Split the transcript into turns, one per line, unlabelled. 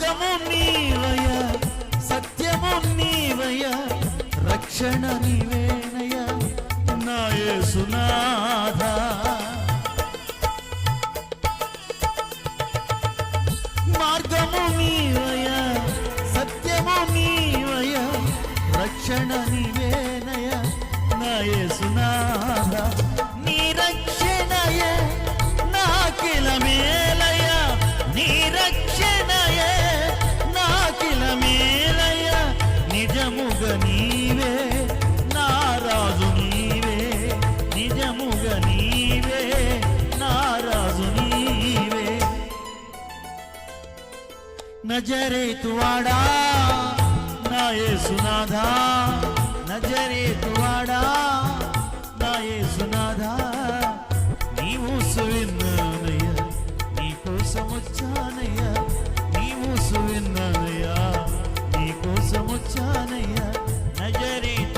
మార్గము నీవయ, సత్యము నీవయ, రక్షణ నీవేనయ నా యేసునాథా. మార్గము నీవయ, సత్యము నీవయ, రక్షణ నీవేనయ నా యేసునాథా. నీ రక్షణయే నాకిల మేలయ, నీ రక్షణయే నాకిల మేలయ. నిజముగ నీవే నా రాజు నీవే, నిజముగ నీవే నా రాజు నీవే. నజరేతువాడా నా యేసునాథా, నజరేతువాడా నా యేసునాథా. నీవు సువిన్నానయ్య, నీ కోసమొచ్చానయ్య, నీవు సువిన్నానయ్య, నీ కోసమొచ్చానయ్య. నజరేతు